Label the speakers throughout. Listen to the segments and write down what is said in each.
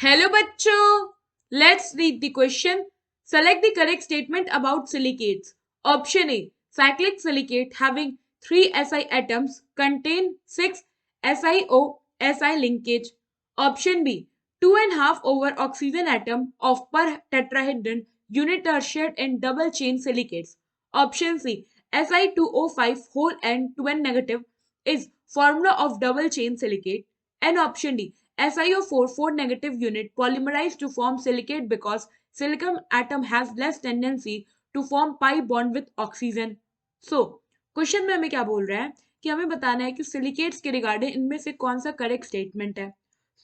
Speaker 1: Hello bachcho. Let's read the question. Select the correct statement about silicates. Option A. Cyclic silicate having 3 Si atoms contain 6 SiO-Si linkage. Option B. 2.5 over oxygen atom of per tetrahedron unit are shared in double chain silicates. Option C. Si2O5 whole and 2n negative is formula of double chain silicate. And option D. SiO4 4 negative unit polymerized to form silicate because silicon atom has less tendency to form pi bond with oxygen. So question में हमें क्या बोल रहा है कि हमें बताना है कि सिलिकेट्स के रिगार्डिंग इनमें से कौन सा करेक्ट स्टेटमेंट है.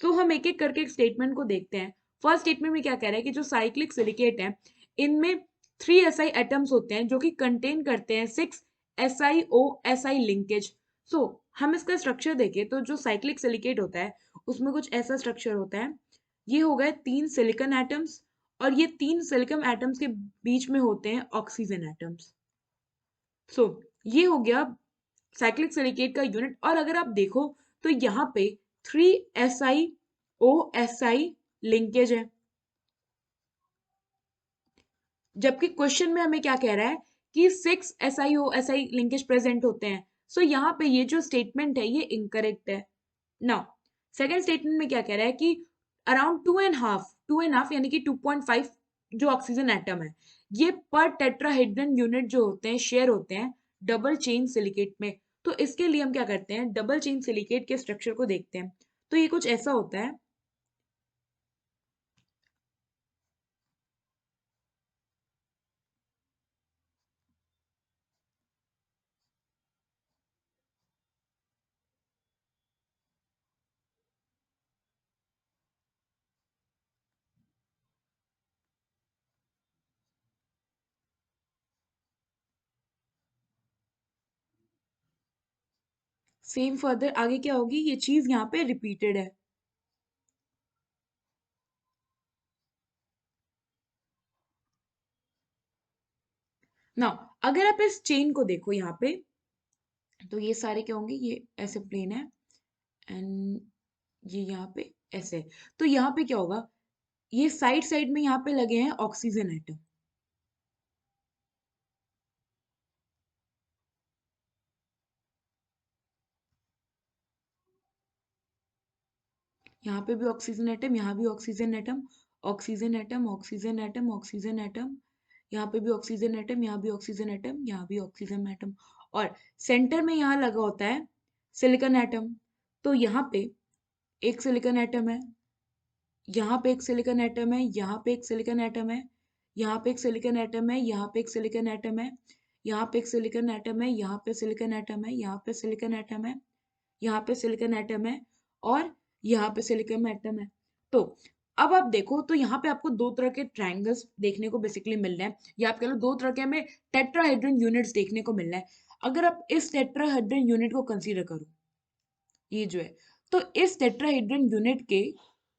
Speaker 1: सो हम एक एक करके स्टेटमेंट को देखते हैं. फर्स्ट स्टेटमेंट में क्या कह रहा है कि जो साइक्लिक सिलिकेट है इनमें 3 SI एटम्स होते हैं जो कि कंटेन करते हैं 6 SiO-Si लिंकेज. सो हम इसका स्ट्रक्चर देखें तो जो साइक्लिक सिलिकेट होता है उसमें कुछ ऐसा स्ट्रक्चर होता है. ये हो गए 3 सिलिकॉन एटम्स और ये 3 सिलिकॉन एटम्स के बीच में होते हैं ऑक्सीजन एटम्स. सो ये हो गया साइक्लिक सिलिकेट का यूनिट. और अगर आप देखो तो यहाँ पे 3SiO-Si लिंकेज है, जबकि क्वेश्चन में हमें क्या कह रहा है कि 6 SiO-Si लिंकेज प्रेजेंट होते हैं. सो यहाँ पे ये जो स्टेटमेंट है ये इनकरेक्ट है. नाउ सेकेंड स्टेटमेंट में क्या कह रहा है कि अराउंड टू एंड हाफ यानी कि 2.5 जो ऑक्सीजन एटम है ये पर टेट्राहेड्रन यूनिट जो होते हैं शेयर होते हैं डबल चेन सिलिकेट में. तो इसके लिए हम क्या करते हैं, डबल चेन सिलिकेट के स्ट्रक्चर को देखते हैं. तो ये कुछ ऐसा होता है. सेम फर्दर आगे क्या होगी, ये चीज यहाँ पे रिपीटेड है. ना अगर आप इस चेन को देखो यहाँ पे तो ये सारे क्या होंगे, ये ऐसे प्लेन है एंड ये यहाँ पे ऐसे. तो यहाँ पे क्या होगा, ये साइड साइड में यहाँ पे लगे हैं ऑक्सीजन एटम. यहाँ पे भी ऑक्सीजन एटम, यहाँ भी oxygen atom, oxygen atom, oxygen atom, oxygen atom, यहाँ पे भी ऑक्सीजन एटम, यहाँ भी ऑक्सीजन एटम, यहाँ भी ऑक्सीजन एटम. और सेंटर में यहाँ लगा होता है सिलिकॉन एटम. तो यहाँ पे एक सिलिकॉन एटम है, यहाँ पे एक सिलिकॉन एटम है, यहाँ पे एक सिलिकॉन एटम है, यहाँ पे एक सिलिकॉन एटम है, यहाँ पे एक सिलिकॉन एटम है, यहाँ पे एक सिलिकॉन एटम है, यहाँ पे सिलिकॉन एटम है, यहाँ पे सिलिकॉन एटम है, यहाँ पे सिलिकॉन एटम है और यहाँ पे सिलिकॉन एटम है. तो अब आप देखो तो यहाँ पे आपको दो तरह के ट्रायंगल्स देखने को बेसिकली मिल रहे हैं, या आप कह लो दो तरह के हमें टेट्राहेड्रन यूनिट्स देखने को मिल रहे हैं. अगर आप इस टेट्राहेड्रन यूनिट को कंसीडर करो, ये जो है, तो इस टेट्राहेड्रन यूनिट के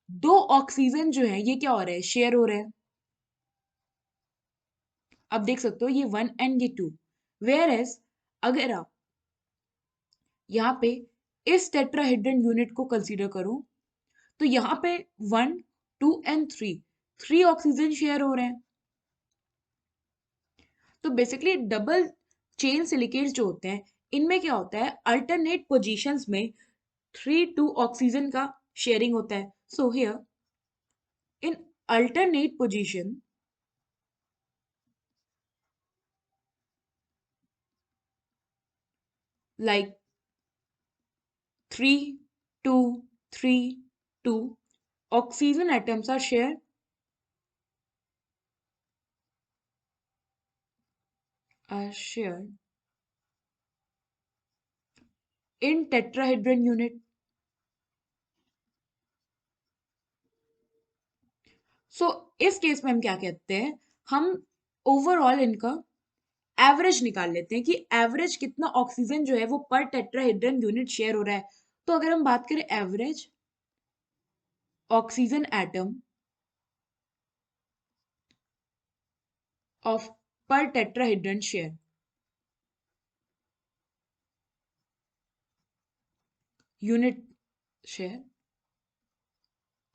Speaker 1: दो ऑक्सीजन जो है ये क्या हो रहे हैं, शेयर हो रहे हैं. आप देख सकते हो ये 1 एंड ये 2. वेयर एज अगर आप यहाँ पे इस टेट्राहेड्रन यूनिट को कंसीडर करो तो यहाँ पे 1, 2 एंड 3 ऑक्सीजन शेयर हो रहे हैं. तो बेसिकली डबल चेन सिलिकेट्स जो होते हैं इनमें क्या होता है, अल्टरनेट पोजीशंस में 3, 2 ऑक्सीजन का शेयरिंग होता है. So here in alternate position like 3, 2, 3, 2 oxygen atoms are shared in tetrahedron unit. सो इस केस में हम क्या कहते हैं, हम ओवरऑल इनका एवरेज निकाल लेते हैं कि एवरेज कितना ऑक्सीजन जो है वो पर टेट्राहेड्रन यूनिट शेयर हो रहा है. तो अगर हम बात करें एवरेज ऑक्सीजन एटम ऑफ पर टेट्राहेड्रन शेयर, यूनिट शेयर,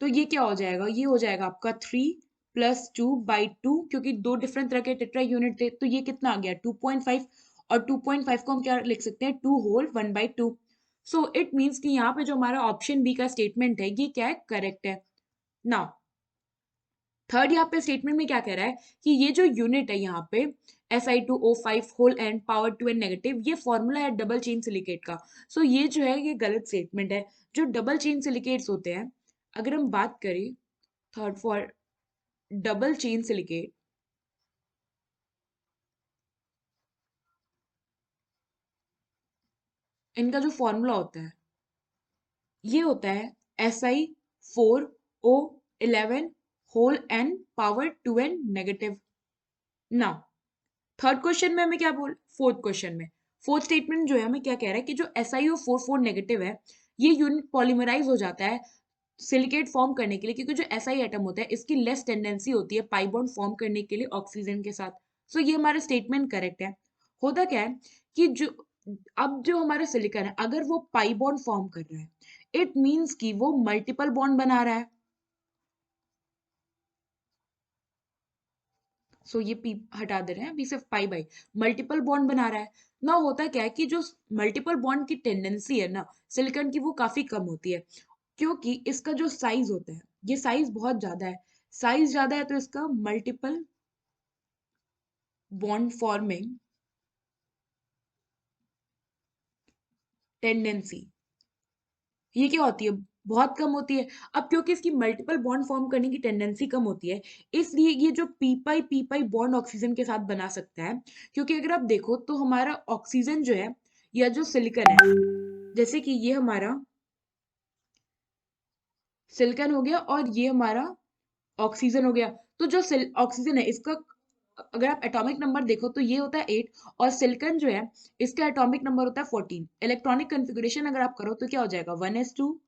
Speaker 1: तो ये क्या हो जाएगा, ये हो जाएगा आपका 3+2/2, क्योंकि दो डिफरेंट तरह के टेट्रा यूनिट थे, तो ये कितना आ गया 2.5, और 2.5 को हम क्या लिख सकते हैं 2 होल 1/2। सो इट मीन्स कि यहाँ पे जो हमारा ऑप्शन बी का स्टेटमेंट है ये क्या है, करेक्ट है। नाउ थर्ड यहाँ पे स्टेटमेंट में क्या कह रहा है कि ये जो यूनिट है यहाँ पे Si2O5 whole and power 2n negative, ये फॉर्मूला है डबल चेन सिलिकेट का। सो ये जो है ये गलत स्टेटमेंट है। जो डबल चेन सिलिकेट्स होते हैं, अगर हम बात करें third for double chain silicate, इनका जो फॉर्मूला होता है ये होता है Si4O11 whole n power 2n negative. Now third question में हमें क्या बोल, फोर्थ क्वेश्चन में फोर्थ स्टेटमेंट जो है हमें क्या कह रहा है कि जो SiO4 नेगेटिव है ये यूनिट पॉलीमराइज हो जाता है सिलिकेट फॉर्म करने के लिए, क्योंकि जो Si एटम होता है इसकी लेस टेंडेंसी होती है पाई बॉन्ड फॉर्म करने के लिए ऑक्सीजन के साथ। सो ये हमारा स्टेटमेंट करेक्ट है। होता क्या है कि जो अब जो हमारा सिलिकॉन है अगर वो पाई बॉन्ड फॉर्म कर रहा है इट मीन्स कि वो मल्टीपल बॉन्ड बना रहा है। सो ये पी हटा दे रहे हैं, अभी सिर्फ पाई बाई मल्टीपल बॉन्ड बना रहा है ना। होता क्या है कि जो मल्टीपल बॉन्ड की टेंडेंसी है ना सिलिकॉन की वो काफी कम होती है, क्योंकि इसका जो साइज होता है ये साइज बहुत ज्यादा है। साइज ज्यादा है तो इसका मल्टीपल बॉन्ड फॉर्मिंग टेंडेंसी ये क्या होती है, बहुत कम होती है। अब क्योंकि इसकी मल्टीपल बॉन्ड फॉर्म करने की टेंडेंसी कम होती है इसलिए ये जो पी पाई बॉन्ड ऑक्सीजन के साथ बना सकता है। क्योंकि अगर आप देखो तो हमारा ऑक्सीजन जो है या जो सिलिकॉन है, जैसे कि ये हमारा सिलिकॉन हो गया और ये हमारा ऑक्सीजन हो गया। तो जो ऑक्सीजन है इसका अगर आप एटॉमिक नंबर देखो तो ये होता है 8, और सिलिकॉन जो है इसका एटॉमिक नंबर होता है 14। इलेक्ट्रॉनिक कॉन्फ़िगरेशन अगर आप करो तो क्या हो जाएगा 1s2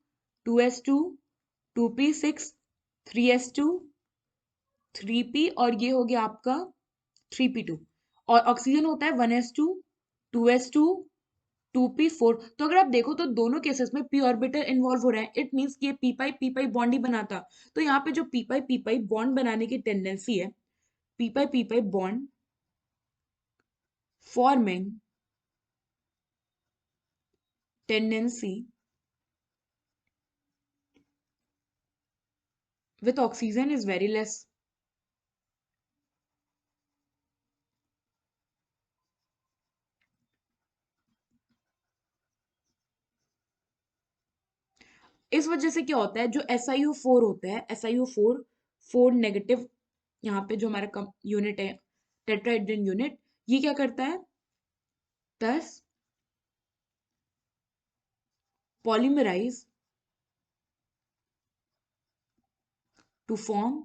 Speaker 1: 2s2 2p6 3s2 3p, और ये हो गया आपका 3p2। और ऑक्सीजन होता है 1s2 2s2 2p4। तो अगर आप देखो तो दोनों केसेस में p ऑर्बिटल इन्वॉल्व हो रहा है, इट मींस कि ये पी पाई बॉन्ड ही बनाता। तो यहाँ पे जो पी पाई बॉन्ड बनाने की टेंडेंसी है, P pi bond forming tendency with oxygen is very less। इस वजह से क्या होता है जो SiO4 होता है SiO4 4 नेगेटिव, यहाँ पे जो हमारा यूनिट है टेट्राहेड्रन यूनिट, ये क्या करता है 10 पॉलीमराइज टू फॉर्म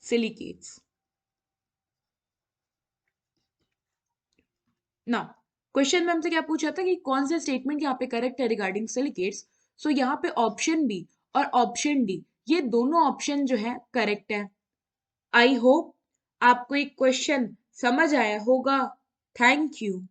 Speaker 1: सिलिकेट्स। ना क्वेश्चन में हमसे क्या पूछा था कि कौन सा स्टेटमेंट यहाँ पे करेक्ट है रिगार्डिंग सिलिकेट्स। सो यहाँ पे ऑप्शन बी और ऑप्शन डी ये दोनों ऑप्शन जो है करेक्ट है। आई होप आपको एक क्वेश्चन समझ आया होगा। Thank you.